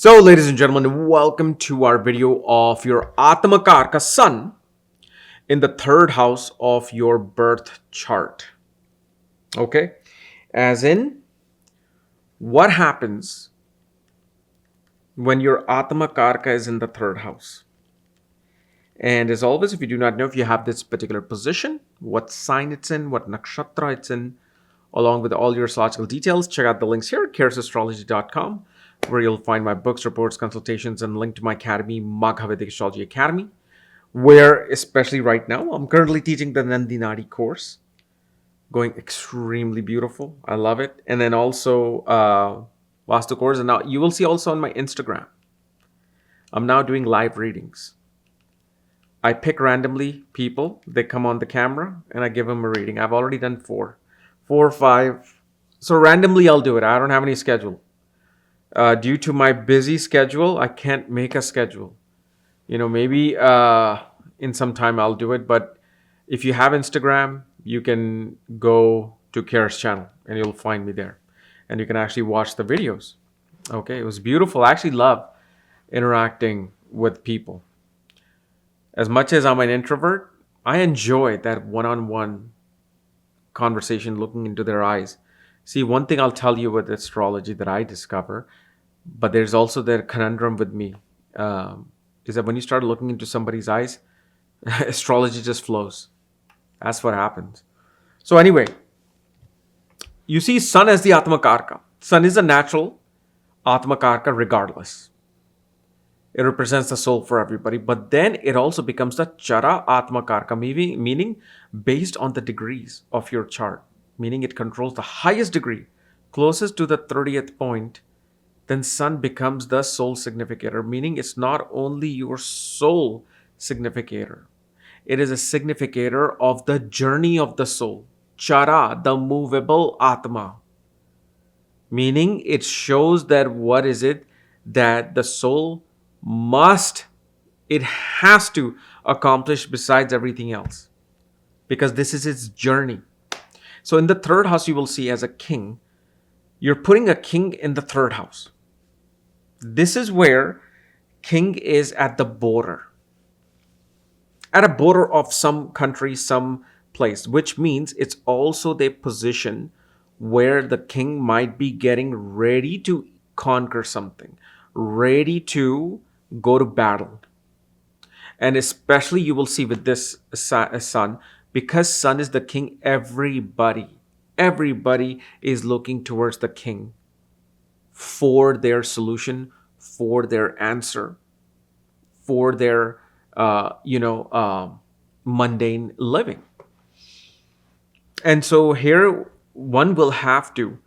So, ladies and gentlemen, welcome to our video of your Atmakaraka sun in the third house of your birth chart. Okay, as in what happens when your Atmakaraka is in the third house. And as always, if you do not know if you have this particular position, what sign it's in, what nakshatra it's in, along with all your astrological details, check out the links here at KRSastrology.com, where you'll find my books, reports, consultations, and link to my academy, Vedic Astrology Academy, where, especially right now, I'm currently teaching the Nandinadi course, going extremely beautiful. I love it. And then also Vastu course. And now you will see also on my Instagram, I'm now doing live readings. I pick randomly people, they come on the camera, and I give them a reading. I've already done four or five. So randomly I'll do it. I don't have any schedule. Due to my busy schedule, I can't make a schedule. Maybe in some time I'll do it. But if you have Instagram, you can go to KRSchannel and you'll find me there. And you can actually watch the videos. Okay, it was beautiful. I actually love interacting with people. As much as I'm an introvert, I enjoy that one-on-one conversation, looking into their eyes. See, one thing I'll tell you with astrology that I discover, but there's also that conundrum with me, is that when you start looking into somebody's eyes, astrology just flows. That's what happens. So anyway, you see Sun as the Atmakaraka. Sun is a natural Atmakaraka regardless. It represents the soul for everybody, but then it also becomes the Chara Atmakaraka, meaning based on the degrees of your chart, meaning it controls the highest degree, closest to the 30th point. Then Sun becomes the soul significator, meaning it's not only your soul significator, it is a significator of the journey of the soul. Chara, the movable Atma, meaning it shows that what is it that the soul it has to accomplish besides everything else, because this is its journey. So in the third house, you will see as a king, you're putting a king in the third house. This is where king is at the border, at a border of some country, some place, which means it's also the position where the king might be getting ready to conquer something, ready to go to battle. And especially you will see with this sun, because Sun is the king, everybody is looking towards the king for their solution, for their answer, for their mundane living. And so here one will have to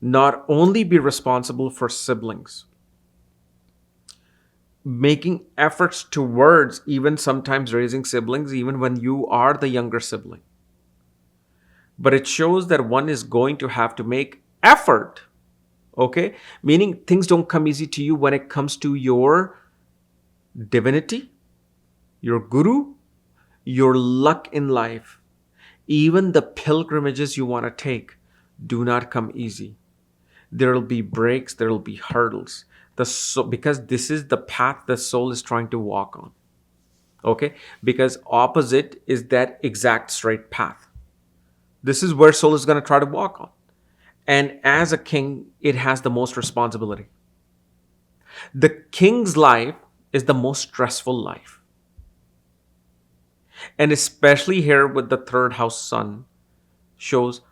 not only be responsible for siblings, making efforts towards even sometimes raising siblings, even when you are the younger sibling. But it shows that one is going to have to make effort, okay? Meaning things don't come easy to you when it comes to your divinity, your guru, your luck in life. Even the pilgrimages you want to take do not come easy. There will be breaks, there will be hurdles. Because this is the path the soul is trying to walk on. Okay? Because opposite is that exact straight path. This is where soul is going to try to walk on. And as a king, it has the most responsibility. The king's life is the most stressful life. And especially here with the third house sun, shows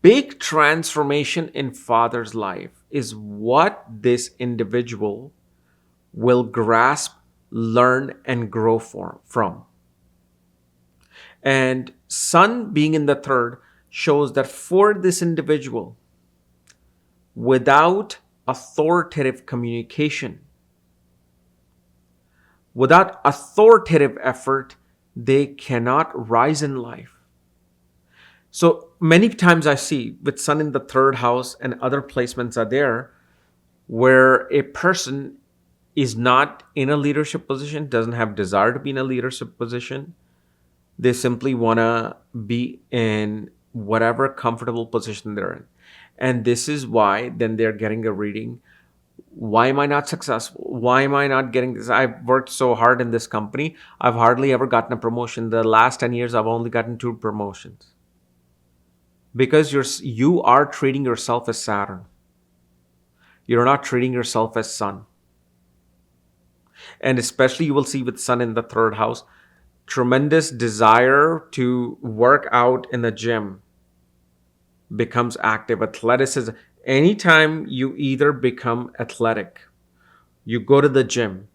big transformation in father's life is what this individual will grasp, learn, and grow from. And Sun being in the third shows that for this individual, without authoritative communication, without authoritative effort, they cannot rise in life. So many times I see with Sun in the third house and other placements are there where a person is not in a leadership position, doesn't have desire to be in a leadership position. They simply want to be in whatever comfortable position they're in. And this is why then they're getting a reading Why am I not successful? Why am I not getting this? I've worked so hard in this company. I've hardly ever gotten a promotion. The last 10 years, I've only gotten 2 promotions. Because you are treating yourself as Saturn. You're not treating yourself as Sun. And especially you will see with Sun in the third house, tremendous desire to work out in the gym becomes active. Athleticism. Anytime you either become athletic, you go to the gym,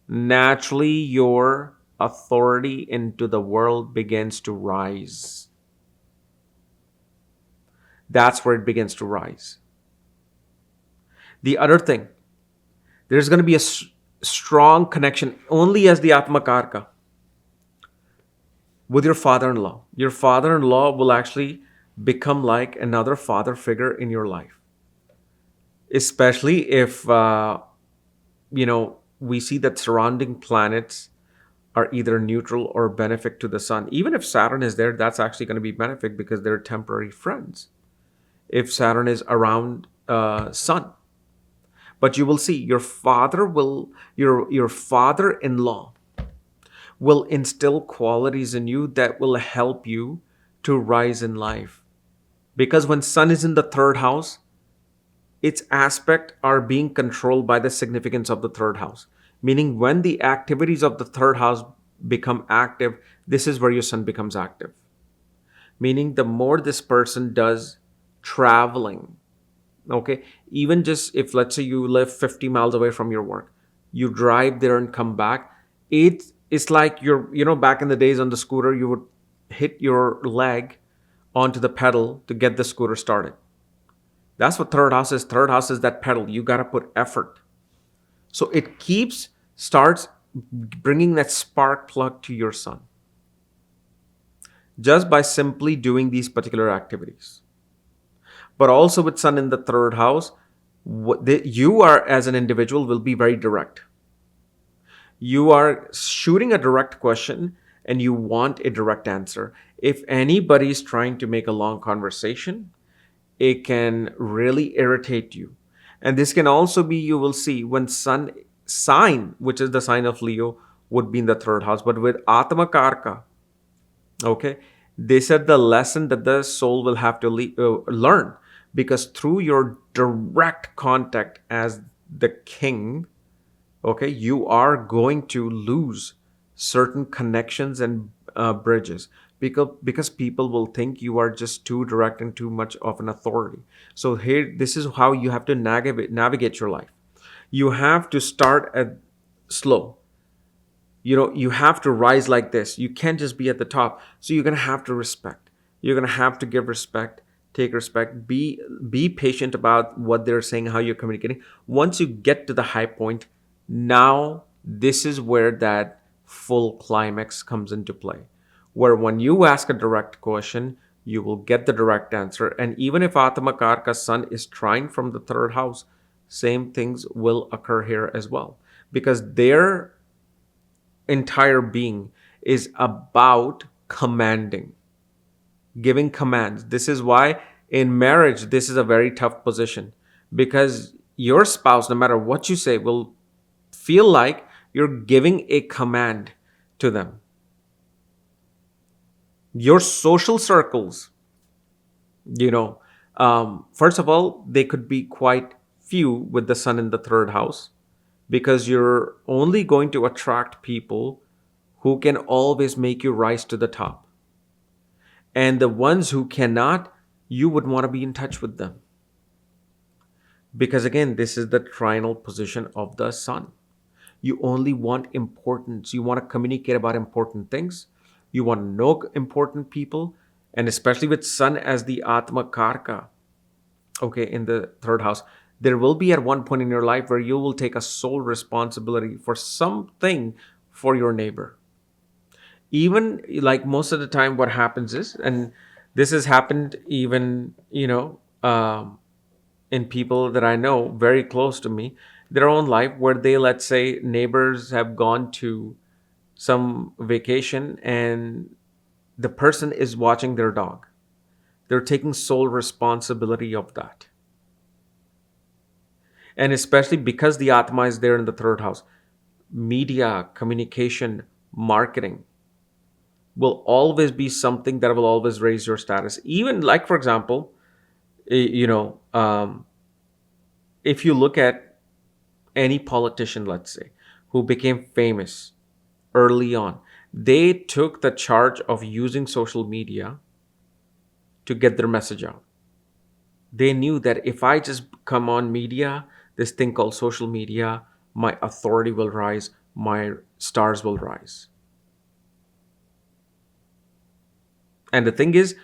naturally your authority into the world begins to rise. That's where it begins to rise. The other thing, there's going to be a strong connection only as the Atmakaraka with your father-in-law. Your father-in-law will actually become like another father figure in your life, especially if we see that surrounding planets are either neutral or benefic to the sun. Even if Saturn is there, that's actually going to be benefic because they're temporary friends if Saturn is around sun. But you will see your father-in-law will instill qualities in you that will help you to rise in life. Because when sun is in the third house, its aspect are being controlled by the significance of the third house. Meaning when the activities of the third house become active, this is where your sun becomes active. Meaning the more this person does traveling, okay, even just if let's say you live 50 miles away from your work, you drive there and come back, it's like back in the days on the scooter, you would hit your leg onto the pedal to get the scooter started. That's what third house is. Third house is that pedal. You got to put effort. So it starts bringing that spark plug to your sun just by simply doing these particular activities. But also with sun in the third house, you are as an individual will be very direct. You are shooting a direct question and you want a direct answer. If anybody is trying to make a long conversation, it can really irritate you. And this can also be, you will see, when sun sign, which is the sign of Leo, would be in the third house. But with Atmakaraka, okay, they said the lesson that the soul will have to learn, because through your direct contact as the king, okay, you are going to lose certain connections and bridges, because people will think you are just too direct and too much of an authority. So here, this is how you have to navigate your life. You have to start at slow. You have to rise like this. You can't just be at the top. So you're going to have to respect. You're going to have to give respect, take respect, be patient about what they're saying, how you're communicating. Once you get to the high point, now this is where that full climax comes into play, where when you ask a direct question, you will get the direct answer. And even if Atmakarka's sun is trine from the third house, same things will occur here as well, because their entire being is about commanding, giving commands. This is why in marriage, this is a very tough position, because your spouse, no matter what you say, will feel like you're giving a command to them. Your social circles, first of all, they could be quite few with the sun in the third house, because you're only going to attract people who can always make you rise to the top. And the ones who cannot, you would want to be in touch with them. Because again, this is the trinal position of the sun. You only want importance. You want to communicate about important things. You want to know important people. And especially with sun as the Atmakarka, okay, in the third house, there will be at one point in your life where you will take a sole responsibility for something for your neighbor. Even like most of the time what happens is, and this has happened even, in people that I know very close to me, their own life, where they, let's say, neighbors have gone to some vacation and the person is watching their dog. They're taking sole responsibility of that. And especially because the Atma is there in the third house, media, communication, marketing will always be something that will always raise your status. Even like, for example, if you look at any politician, let's say, who became famous early on, they took the charge of using social media to get their message out. They knew that if I just come on media, this thing called social media, my authority will rise, my stars will rise. And the thing is,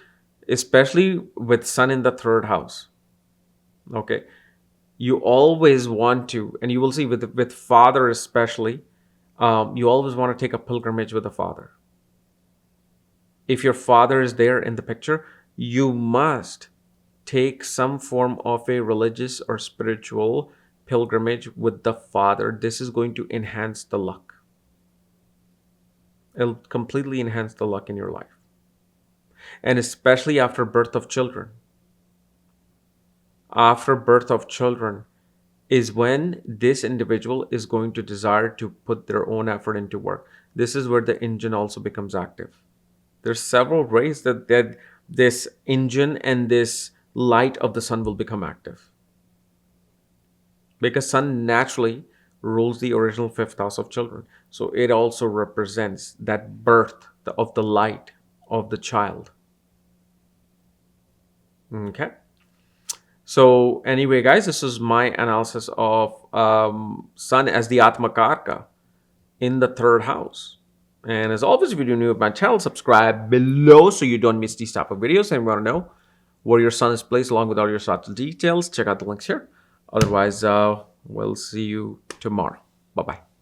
especially with sun in the third house, okay, you always want to, and you will see with father especially, you always want to take a pilgrimage with the father. If your father is there in the picture, you must take some form of a religious or spiritual pilgrimage with the father. This is going to enhance the luck. It'll completely enhance the luck in your life. And especially after birth of children. After birth of children is when this individual is going to desire to put their own effort into work. This is where the engine also becomes active. There's several ways that this engine and this light of the sun will become active. Because sun naturally rules the original fifth house of children. So it also represents that birth of the light of the child. Okay. So anyway, guys, this is my analysis of sun as the Atmakaraka in the third house. And as always, if you're new to my channel, subscribe below so you don't miss these type of videos. And you want to know where your sun is placed along with all your subtle details, check out the links here. Otherwise, we'll see you tomorrow. Bye-bye.